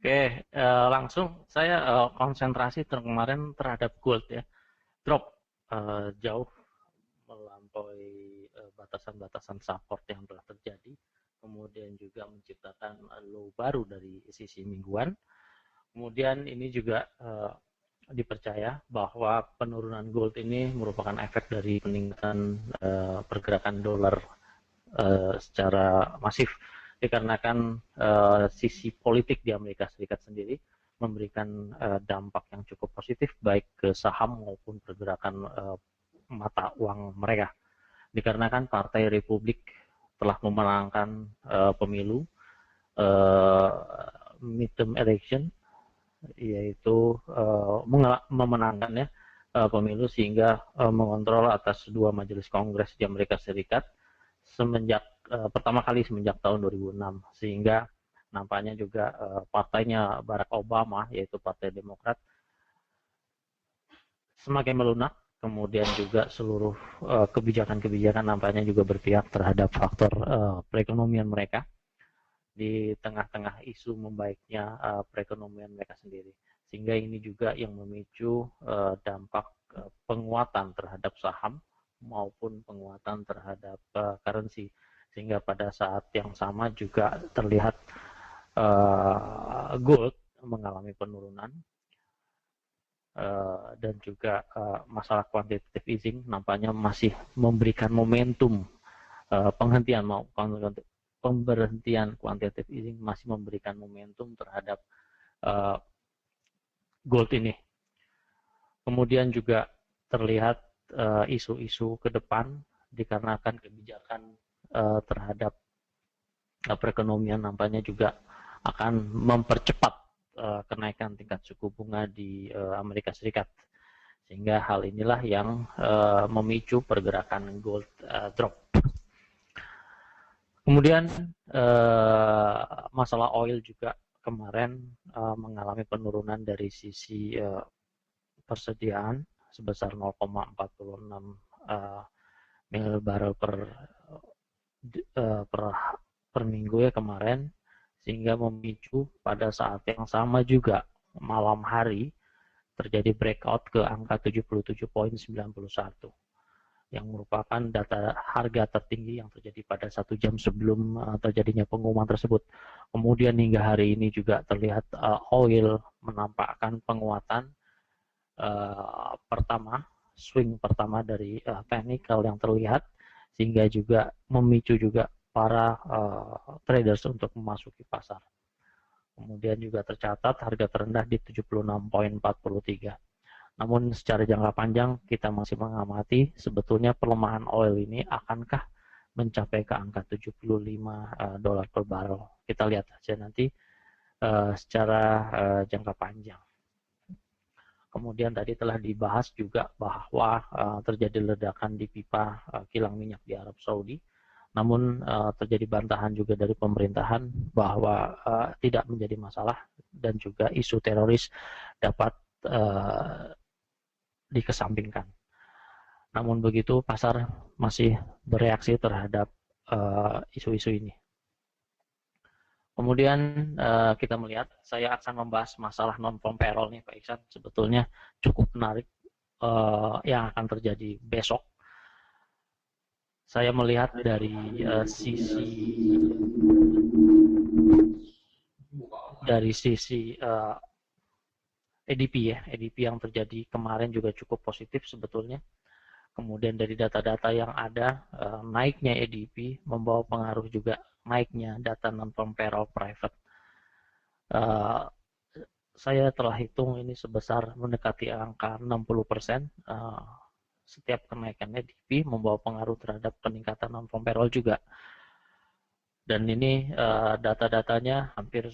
Oke, langsung saya konsentrasi kemarin terhadap gold ya. Drop jauh melampaui batasan-batasan support yang telah terjadi. Kemudian juga menciptakan low baru dari sisi mingguan. Kemudian ini juga dipercaya bahwa penurunan gold ini merupakan efek dari peningkatan pergerakan dolar secara masif, dikarenakan sisi politik di Amerika Serikat sendiri memberikan dampak yang cukup positif baik ke saham maupun pergerakan mata uang mereka, dikarenakan Partai Republik telah memenangkan pemilu midterm election, yaitu memenangkan ya pemilu, sehingga mengontrol atas dua majelis kongres di Amerika Serikat semenjak pertama kali semenjak tahun 2006, sehingga nampaknya juga partainya Barack Obama, yaitu Partai Demokrat, semakin melunak. Kemudian juga seluruh kebijakan-kebijakan nampaknya juga berpihak terhadap faktor perekonomian mereka di tengah-tengah isu membaiknya perekonomian mereka sendiri, sehingga ini juga yang memicu dampak penguatan terhadap saham maupun penguatan terhadap currency, sehingga pada saat yang sama juga terlihat gold mengalami penurunan, dan juga masalah quantitative easing nampaknya masih memberikan momentum penghentian pemberhentian quantitative easing masih memberikan momentum terhadap gold ini. Kemudian juga terlihat isu-isu ke depan dikarenakan kebijakan terhadap perekonomian nampaknya juga akan mempercepat kenaikan tingkat suku bunga di Amerika Serikat, sehingga hal inilah yang memicu pergerakan gold drop. Kemudian masalah oil juga kemarin mengalami penurunan dari sisi persediaan sebesar 0,46 mil barrel per minggu ya kemarin, sehingga memicu pada saat yang sama juga malam hari terjadi breakout ke angka 77.91 yang merupakan data harga tertinggi yang terjadi pada 1 jam sebelum terjadinya pengumuman tersebut. Kemudian hingga hari ini juga terlihat oil menampakkan penguatan swing pertama dari technical yang terlihat, sehingga juga memicu juga para traders untuk memasuki pasar. Kemudian juga tercatat harga terendah di 76.43. Namun secara jangka panjang kita masih mengamati sebetulnya pelemahan oil ini akankah mencapai ke angka 75 dolar per barrel. Kita lihat saja nanti secara jangka panjang. Kemudian tadi telah dibahas juga bahwa terjadi ledakan di pipa kilang minyak di Arab Saudi. Namun terjadi bantahan juga dari pemerintahan bahwa tidak menjadi masalah, dan juga isu teroris dapat dikesampingkan. Namun begitu pasar masih bereaksi terhadap isu-isu ini. Kemudian kita melihat, saya akan membahas masalah non-farm payroll nih Pak Iksan, sebetulnya cukup menarik yang akan terjadi besok. Saya melihat dari sisi ADP ya, ADP yang terjadi kemarin juga cukup positif sebetulnya. Kemudian dari data-data yang ada, naiknya ADP membawa pengaruh juga naiknya data non-farm payroll private. Saya telah hitung ini sebesar mendekati angka 60%. Setiap kenaikan ADP membawa pengaruh terhadap peningkatan non-farm payroll juga. Dan ini data-datanya hampir,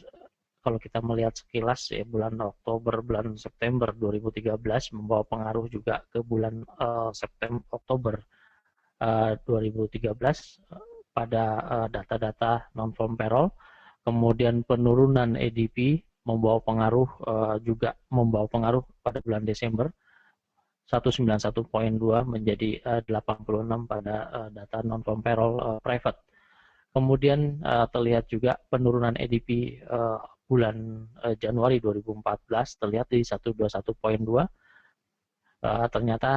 kalau kita melihat sekilas ya, bulan Oktober, bulan September 2013 membawa pengaruh juga ke bulan Oktober 2013 pada data-data non-farm payroll. Kemudian penurunan ADP membawa pengaruh juga membawa pengaruh pada bulan Desember 191.2 menjadi 86 pada data non-farm payroll private. Kemudian terlihat juga penurunan ADP bulan Januari 2014 terlihat di 121.2, ternyata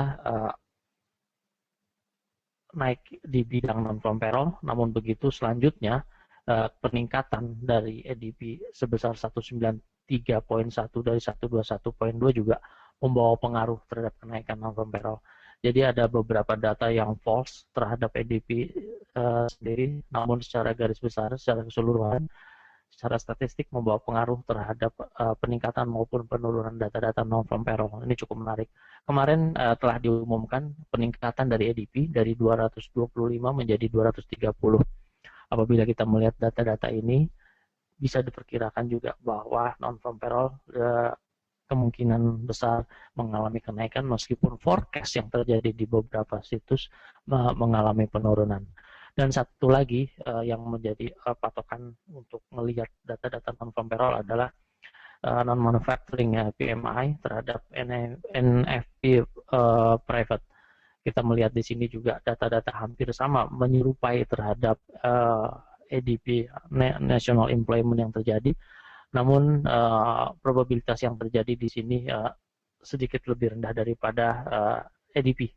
naik di bidang non-farm payroll, namun begitu selanjutnya peningkatan dari ADP sebesar 193.1 dari 121.2 juga membawa pengaruh terhadap kenaikan non-farm payroll. Jadi ada beberapa data yang false terhadap ADP sendiri, namun secara garis besar, secara keseluruhan, secara statistik membawa pengaruh terhadap peningkatan maupun penurunan data-data non-farm payroll. Ini cukup menarik. Kemarin telah diumumkan peningkatan dari ADP dari 225 menjadi 230. Apabila kita melihat data-data ini, bisa diperkirakan juga bahwa non-farm payroll kemungkinan besar mengalami kenaikan meskipun forecast yang terjadi di beberapa situs mengalami penurunan. Dan satu lagi yang menjadi patokan untuk melihat data-data non-farm payroll adalah non-manufacturing PMI terhadap NFP private. Kita melihat di sini juga data-data hampir sama, menyerupai terhadap ADP National Employment yang terjadi. Namun probabilitas yang terjadi di sini sedikit lebih rendah daripada ADP.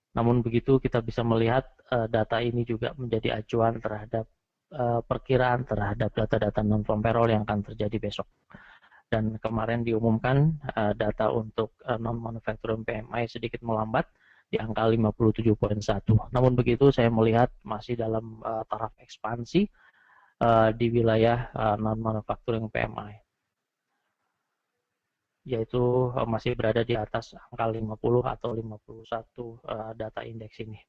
Namun begitu kita bisa melihat data ini juga menjadi acuan terhadap perkiraan terhadap data-data non-farm payroll yang akan terjadi besok. Dan kemarin diumumkan data untuk non-manufacturing PMI sedikit melambat di angka 57.1. Namun begitu saya melihat masih dalam taraf ekspansi di wilayah non-manufacturing PMI, yaitu masih berada di atas angka 50 atau 51 data indeks ini,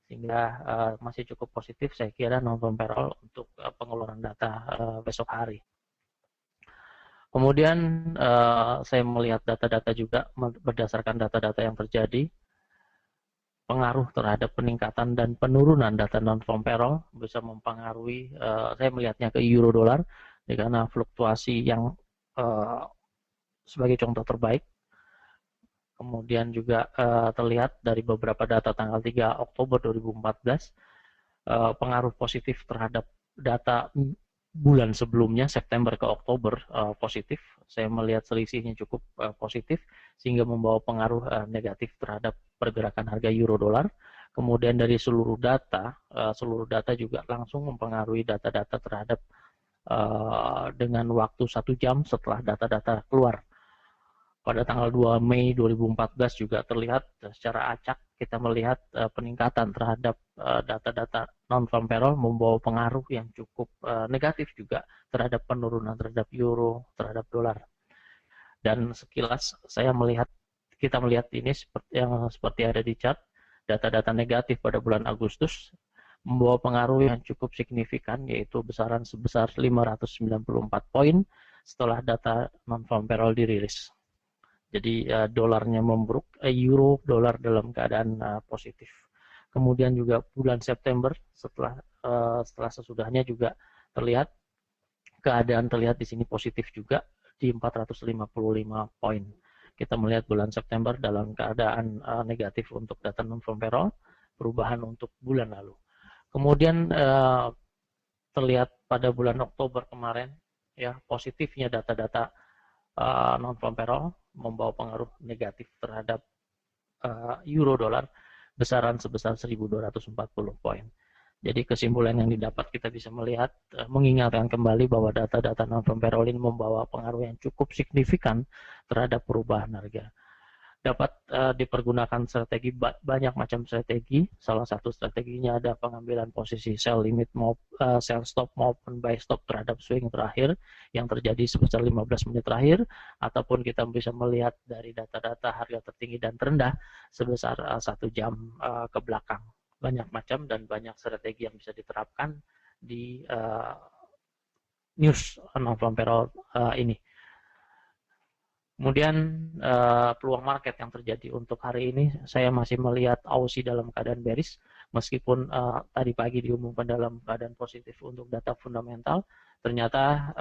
sehingga masih cukup positif saya kira non-farm payroll untuk pengeluaran data besok hari. Kemudian saya melihat data-data juga berdasarkan data-data yang terjadi, pengaruh terhadap peningkatan dan penurunan data non-farm payroll bisa mempengaruhi, saya melihatnya ke euro dolar, karena fluktuasi yang sebagai contoh terbaik. Kemudian juga terlihat dari beberapa data tanggal 3 Oktober 2014, pengaruh positif terhadap data bulan sebelumnya, September ke Oktober, positif. Saya melihat selisihnya cukup positif, sehingga membawa pengaruh negatif terhadap pergerakan harga euro dolar. Kemudian dari seluruh data juga langsung mempengaruhi data-data terhadap dengan waktu 1 jam setelah data-data keluar. Pada tanggal 2 Mei 2014 juga terlihat secara acak kita melihat peningkatan terhadap data-data non-farm payroll membawa pengaruh yang cukup negatif juga terhadap penurunan terhadap euro, terhadap dolar. Dan sekilas kita melihat ini seperti ada di chart, data-data negatif pada bulan Agustus membawa pengaruh yang cukup signifikan, yaitu besaran sebesar 594 poin setelah data non-farm payroll dirilis. Jadi dolarnya memburuk, euro dolar dalam keadaan positif. Kemudian juga bulan September setelah sesudahnya juga terlihat keadaan terlihat di sini positif juga di 455 poin. Kita melihat bulan September dalam keadaan negatif untuk data non-farm payroll, perubahan untuk bulan lalu. Kemudian terlihat pada bulan Oktober kemarin ya, positifnya data-data non-farm payroll membawa pengaruh negatif terhadap euro dolar besaran sebesar 1.240 poin. Jadi kesimpulan yang didapat kita bisa melihat, mengingatkan kembali bahwa data-data non-farm payroll ini membawa pengaruh yang cukup signifikan terhadap perubahan harga. Dapat dipergunakan strategi, banyak macam strategi. Salah satu strateginya ada pengambilan posisi sell limit sell stop maupun buy stop terhadap swing terakhir yang terjadi sebesar 15 menit terakhir, ataupun kita bisa melihat dari data-data harga tertinggi dan terendah sebesar 1 jam ke belakang. Banyak macam dan banyak strategi yang bisa diterapkan di news non-farm payroll ini. Kemudian peluang market yang terjadi untuk hari ini, saya masih melihat Aussie dalam keadaan bearish, meskipun tadi pagi diumumkan dalam keadaan positif untuk data fundamental, ternyata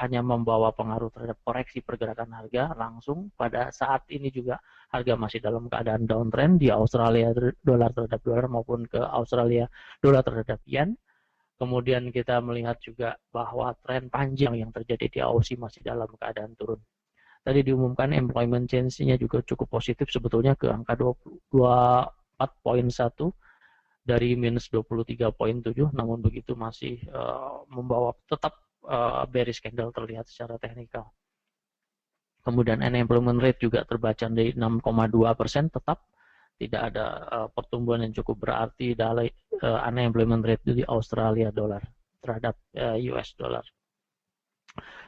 hanya membawa pengaruh terhadap koreksi pergerakan harga langsung. Pada saat ini juga harga masih dalam keadaan downtrend di Australia dolar terhadap dolar maupun ke Australia dolar terhadap yen. Kemudian kita melihat juga bahwa tren panjang yang terjadi di Aussie masih dalam keadaan turun. Tadi diumumkan employment change-nya juga cukup positif sebetulnya ke angka 24,1 dari minus 23,7, namun begitu masih membawa tetap bearish candle terlihat secara teknikal. Kemudian unemployment rate juga terbaca dari 6,2%, tetap tidak ada pertumbuhan yang cukup berarti dari unemployment rate di Australia dollar terhadap US dollar.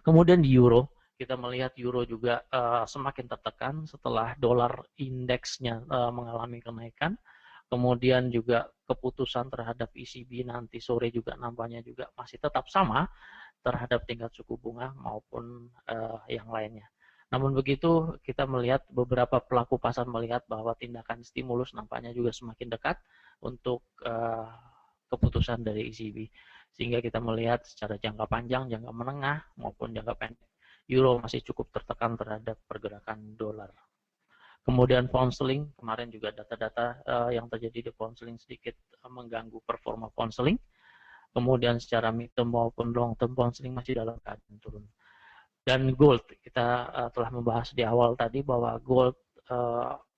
Kemudian di euro, kita melihat euro juga semakin tertekan setelah dolar indeksnya mengalami kenaikan. Kemudian juga keputusan terhadap ECB nanti sore juga nampaknya juga masih tetap sama terhadap tingkat suku bunga maupun yang lainnya. Namun begitu, kita melihat beberapa pelaku pasar melihat bahwa tindakan stimulus nampaknya juga semakin dekat untuk keputusan dari ECB. Sehingga kita melihat secara jangka panjang, jangka menengah maupun jangka pendek, euro masih cukup tertekan terhadap pergerakan dolar. Kemudian pound sterling, kemarin juga data-data yang terjadi di pound sterling sedikit mengganggu performa pound sterling. Kemudian secara mid term maupun long term pound sterling masih dalam keadaan turun. Dan gold, kita telah membahas di awal tadi bahwa gold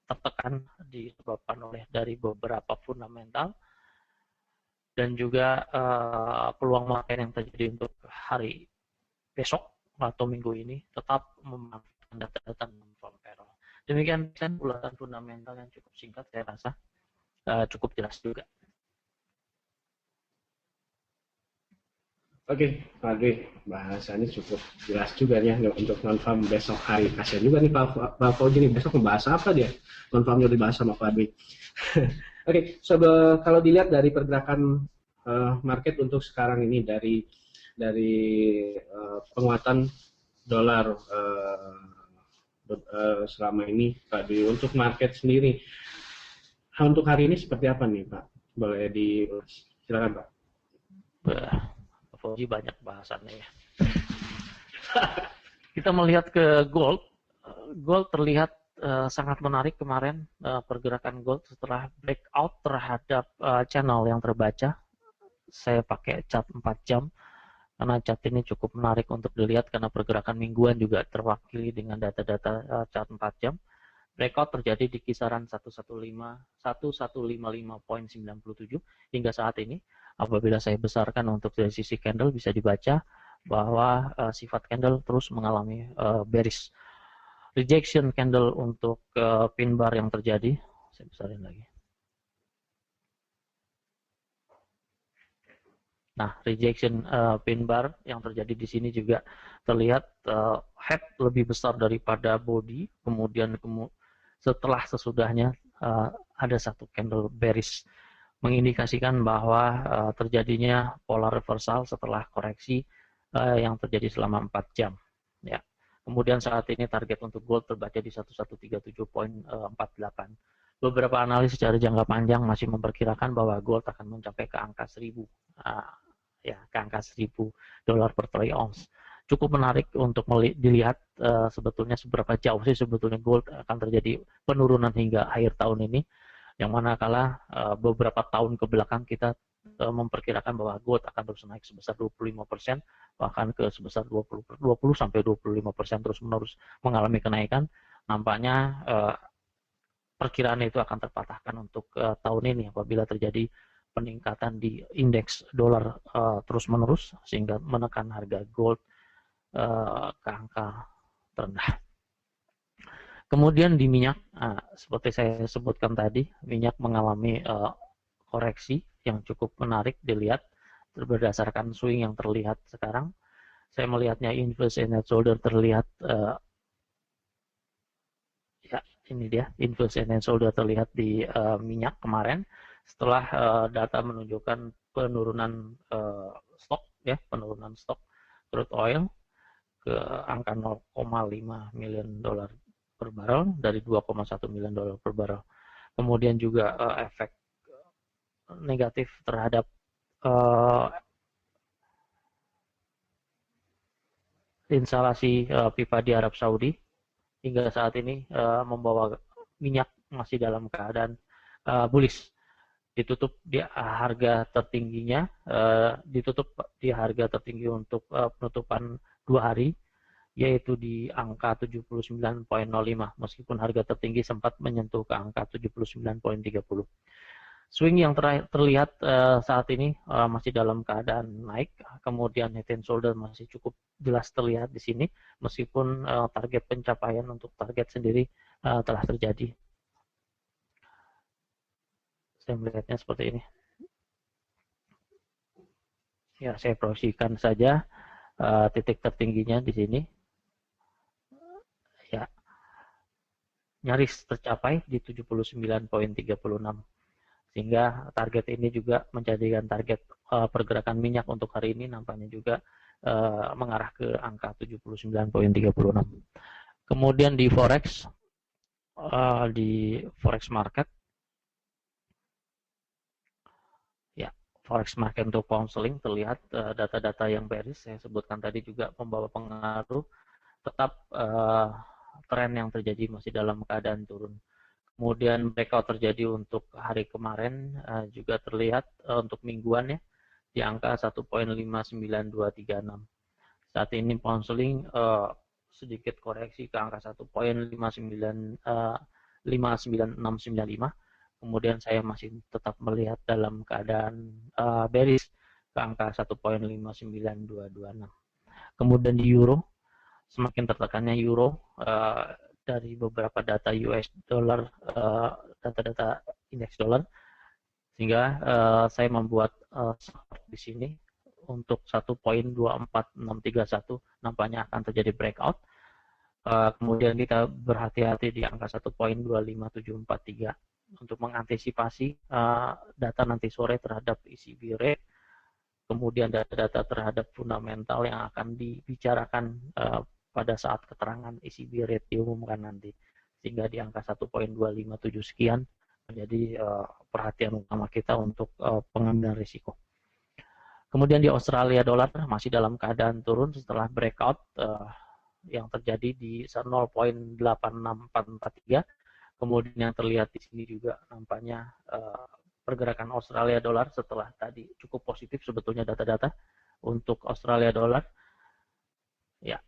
tertekan disebabkan oleh dari beberapa fundamental dan juga peluang market yang terjadi untuk hari besok atau minggu ini tetap memanfaatkan data-data non-farm payroll. Demikian bulatan fundamental yang cukup singkat, saya rasa cukup jelas juga. Oke, Pak Dwi, bahasanya cukup jelas juga ya untuk non-farm besok hari. Kasian juga nih Pak Fauzi nih, besok membahas apa dia? Non-farmnya dibahas sama Pak Dwi. Oke, kalau dilihat dari pergerakan market untuk sekarang ini dari penguatan dolar selama ini, Pak Dwi, untuk market sendiri untuk hari ini seperti apa nih, Pak? Boleh silakan, Pak. Pak Fauzi banyak bahasannya ya. Kita melihat ke gold terlihat sangat menarik kemarin pergerakan gold setelah breakout terhadap channel yang terbaca. Saya pakai chart 4 jam karena chart ini cukup menarik untuk dilihat karena pergerakan mingguan juga terwakili dengan data-data chart 4 jam. Breakout terjadi di kisaran 1155.97 hingga saat ini. Apabila saya besarkan untuk dari sisi candle bisa dibaca bahwa sifat candle terus mengalami bearish rejection candle untuk pin bar yang terjadi. Saya besarin lagi. Nah, rejection pin bar yang terjadi di sini juga terlihat head lebih besar daripada body. Kemudian setelah sesudahnya ada satu candle bearish mengindikasikan bahwa terjadinya polar reversal setelah koreksi yang terjadi selama 4 jam. Ya. Kemudian saat ini target untuk gold terbaca di 1137.48. Beberapa analis secara jangka panjang masih memperkirakan bahwa gold akan mencapai ke angka 1000. Ke angka $1.000 per troy ounce. Cukup menarik untuk dilihat sebetulnya seberapa jauh sih sebetulnya gold akan terjadi penurunan hingga akhir tahun ini, yang manakala beberapa tahun ke belakang kita memperkirakan bahwa gold akan terus naik sebesar 25%, bahkan ke sebesar 20 sampai 25% terus menerus mengalami kenaikan. Nampaknya perkiraan itu akan terpatahkan untuk tahun ini apabila terjadi peningkatan di indeks dolar terus-menerus sehingga menekan harga gold ke angka terendah. Kemudian di minyak, seperti saya sebutkan tadi, minyak mengalami koreksi yang cukup menarik dilihat berdasarkan swing yang terlihat sekarang. Saya melihatnya inverse and shoulder terlihat ini dia inverse and shoulder terlihat di minyak kemarin. Setelah data menunjukkan penurunan penurunan stok crude oil ke angka 0,5 million dolar per barrel dari 2,1 million dolar per barrel. Kemudian juga efek negatif terhadap instalasi pipa di Arab Saudi hingga saat ini membawa minyak masih dalam keadaan bullish. ditutup di harga tertingginya, ditutup di harga tertinggi untuk penutupan 2 hari, yaitu di angka 79,05, meskipun harga tertinggi sempat menyentuh ke angka 79,30. Swing yang terlihat saat ini masih dalam keadaan naik, kemudian head and shoulder masih cukup jelas terlihat di sini, meskipun target pencapaian untuk target sendiri telah terjadi. Saya melihatnya seperti ini. Ya, saya proyeksikan saja titik tertingginya di sini. Ya, nyaris tercapai di 79,36. Sehingga target ini juga menjadikan target pergerakan minyak untuk hari ini nampaknya juga mengarah ke angka 79,36. Kemudian di forex market, ya, forex market untuk pound sterling terlihat data-data yang bearish saya sebutkan tadi juga membawa pengaruh, tetap tren yang terjadi masih dalam keadaan turun. Kemudian breakout terjadi untuk hari kemarin juga terlihat untuk mingguan ya di angka 1,59236. Saat ini pound sterling sedikit koreksi ke angka 1,59695. Kemudian saya masih tetap melihat dalam keadaan bearish ke angka 1,59226. Kemudian di euro, semakin tertekannya euro dari beberapa data US dollar, data-data indeks dollar, sehingga saya membuat support di sini untuk 1,24631 nampaknya akan terjadi breakout. Kemudian kita berhati-hati di angka 1,25743 untuk mengantisipasi data nanti sore terhadap ECB rate, kemudian data-data terhadap fundamental yang akan dibicarakan pada saat keterangan ECB rate diumumkan nanti, sehingga di angka 1,257 sekian menjadi perhatian utama kita untuk pengambilan risiko. Kemudian di Australia dollar masih dalam keadaan turun setelah breakout yang terjadi di 0,86443. Kemudian yang terlihat di sini juga nampaknya pergerakan Australia dollar setelah tadi cukup positif sebetulnya data-data untuk Australia dollar. Ya,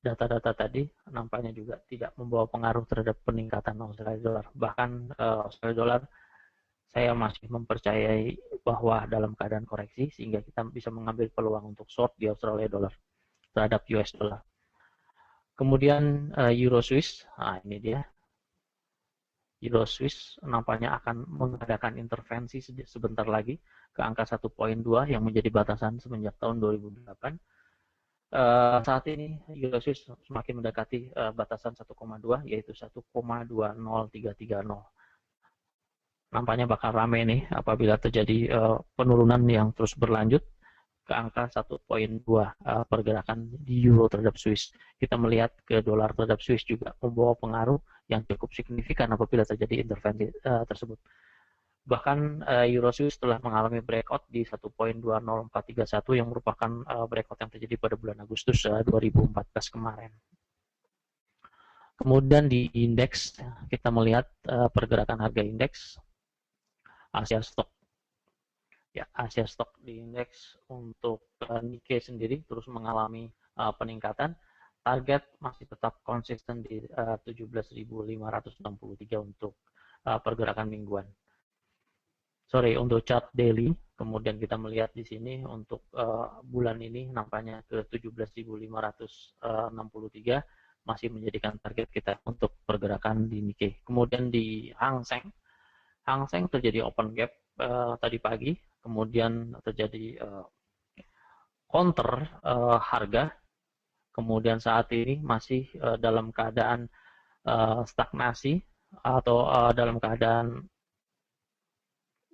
data-data tadi nampaknya juga tidak membawa pengaruh terhadap peningkatan Australia dollar. Bahkan Australia dollar saya masih mempercayai bahwa dalam keadaan koreksi sehingga kita bisa mengambil peluang untuk short di Australia dollar terhadap US dollar. Kemudian Euro Swiss, nah ini dia. Euro Swiss nampaknya akan mengadakan intervensi sebentar lagi ke angka 1,2 yang menjadi batasan semenjak tahun 2008. Saat ini Euro Swiss semakin mendekati batasan 1,2 yaitu 1,20330. Nampaknya bakal ramai nih apabila terjadi penurunan yang terus berlanjut ke angka 1,2 pergerakan di euro terhadap Swiss. Kita melihat ke dolar terhadap Swiss juga membawa pengaruh yang cukup signifikan apabila terjadi intervensi tersebut. Bahkan Euro Swiss telah mengalami breakout di 1,20431 yang merupakan breakout yang terjadi pada bulan Agustus 2014 kemarin. Kemudian di indeks kita melihat pergerakan harga indeks Asia Stock. Ya, Asia Stock di indeks untuk Nikkei sendiri terus mengalami peningkatan. Target masih tetap konsisten di 17.563 untuk pergerakan mingguan. Untuk chart daily, kemudian kita melihat di sini untuk bulan ini nampaknya ke 17.563 masih menjadikan target kita untuk pergerakan di Nikkei. Kemudian di Hang Seng terjadi open gap tadi pagi, kemudian terjadi counter harga, kemudian saat ini masih dalam keadaan stagnasi atau dalam keadaan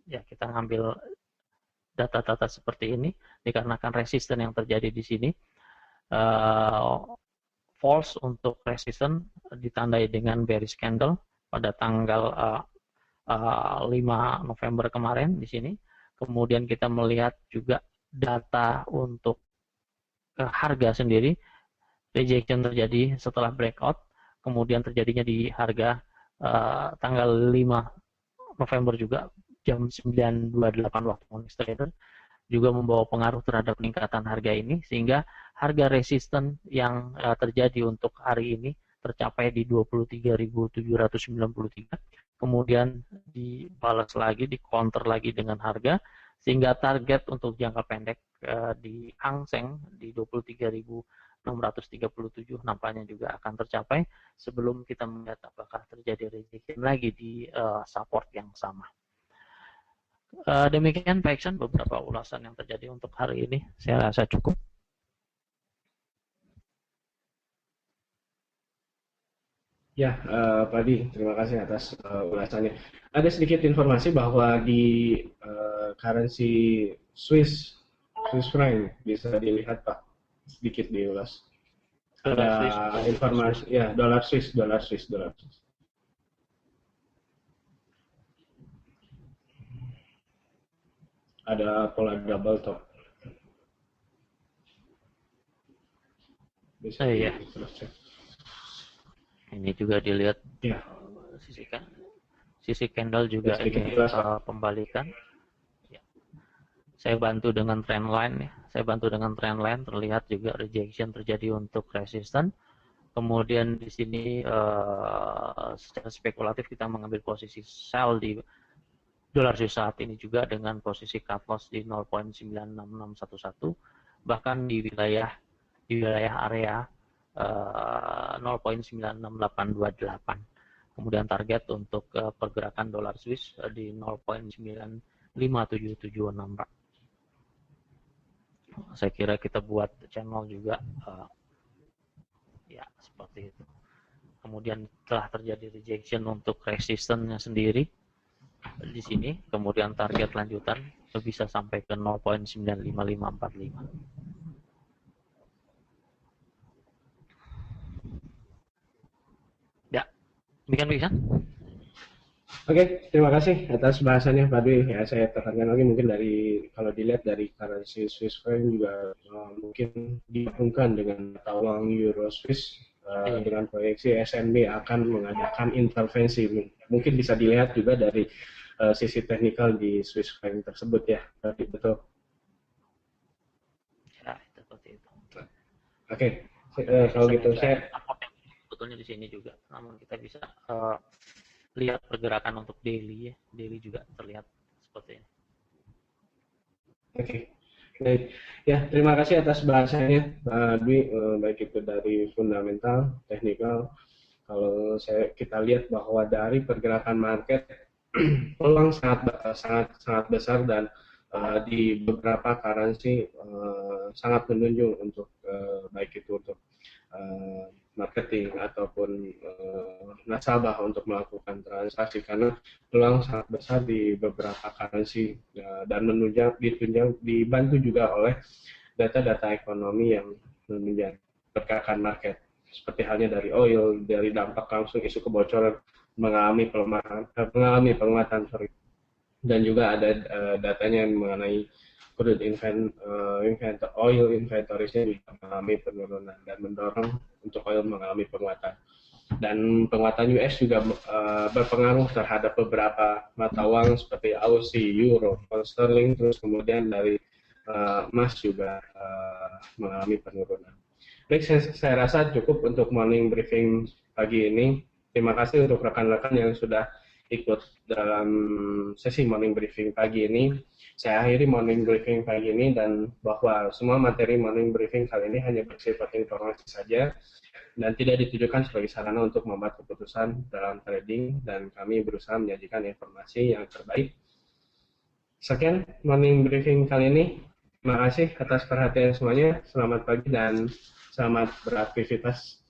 ya kita ngambil data-data seperti ini dikarenakan resisten yang terjadi di sini. False untuk resisten ditandai dengan bearish candle pada tanggal 5 November kemarin di sini. Kemudian kita melihat juga data untuk harga sendiri, rejection terjadi setelah breakout, kemudian terjadinya di harga tanggal 5 November juga jam 9.28 waktu Monex Trader juga membawa pengaruh terhadap peningkatan harga ini, sehingga harga resisten yang terjadi untuk hari ini tercapai di 23.793, kemudian dibalas lagi, di counter lagi dengan harga, sehingga target untuk jangka pendek di Hang Seng di 23.637 nampaknya juga akan tercapai sebelum kita melihat apakah terjadi rejection lagi di support yang sama. Demikian Pak Iksan beberapa ulasan yang terjadi untuk hari ini. Saya rasa cukup. Ya, Pak Adi, terima kasih atas ulasannya. Ada sedikit informasi bahwa di currency Swiss franc bisa dilihat Pak, sedikit diulas. Ada informasi, ya dolar Swiss. Ada pola double top. Bisa Iya. terus cek. Ini juga dilihat Ya. sisi candle juga Ya, ini pembalikan. Ya. Saya bantu dengan trend line ya. Saya bantu dengan trend line, terlihat juga rejection terjadi untuk resisten. Kemudian di sini secara spekulatif kita mengambil posisi sell di dolar Swiss saat ini juga dengan posisi cut loss di 0.96611, bahkan di wilayah area 0.96828. Kemudian target untuk pergerakan dolar Swiss di 0.95774. Saya kira kita buat channel juga ya seperti itu. Kemudian telah terjadi rejection untuk resistennya sendiri di sini, kemudian target lanjutan bisa sampai ke 0.95545. Ya, demikian bisa. Oke, terima kasih atas bahasannya Pak Dwi. Ya, saya tekankan lagi mungkin dari kalau dilihat dari currency Swiss franc juga mungkin digabungkan dengan mata uang Euro Swiss dengan proyeksi SNB akan mengadakan intervensi. Mungkin bisa dilihat juga dari sisi teknikal di Swiss franc tersebut ya, betul. Ya, seperti itu. Oke, kalau gitu saya sebetulnya di sini juga, namun kita bisa lihat pergerakan untuk daily ya, daily juga terlihat seperti ini. Oke, baik. Ya, terima kasih atas bahasanya Pak Dwi, baik itu dari fundamental, teknikal. Kalau kita lihat bahwa dari pergerakan market peluang sangat besar dan di beberapa currency sangat menunjung untuk baik itu untuk marketing ataupun nasabah untuk melakukan transaksi, karena peluang sangat besar di beberapa currency dan dibantu juga oleh data-data ekonomi yang menunjang pergerakan market, seperti halnya dari oil, dari dampak langsung isu kebocoran mengalami penguatan, dan juga ada datanya yang mengenai crude oil inventories-nya juga mengalami penurunan dan mendorong untuk oil mengalami penguatan. Dan penguatan US juga berpengaruh terhadap beberapa mata uang seperti Aussie, Euro, Pound Sterling, terus kemudian dari emas juga mengalami penurunan. Baik, saya rasa cukup untuk morning briefing pagi ini. Terima kasih untuk rekan-rekan yang sudah ikut dalam sesi morning briefing pagi ini. Saya akhiri morning briefing pagi ini, dan bahwa semua materi morning briefing kali ini hanya bersifat informasi saja dan tidak ditujukan sebagai sarana untuk membuat keputusan dalam trading, dan kami berusaha menyajikan informasi yang terbaik. Sekian morning briefing kali ini. Terima kasih atas perhatian semuanya. Selamat pagi dan selamat beraktivitas.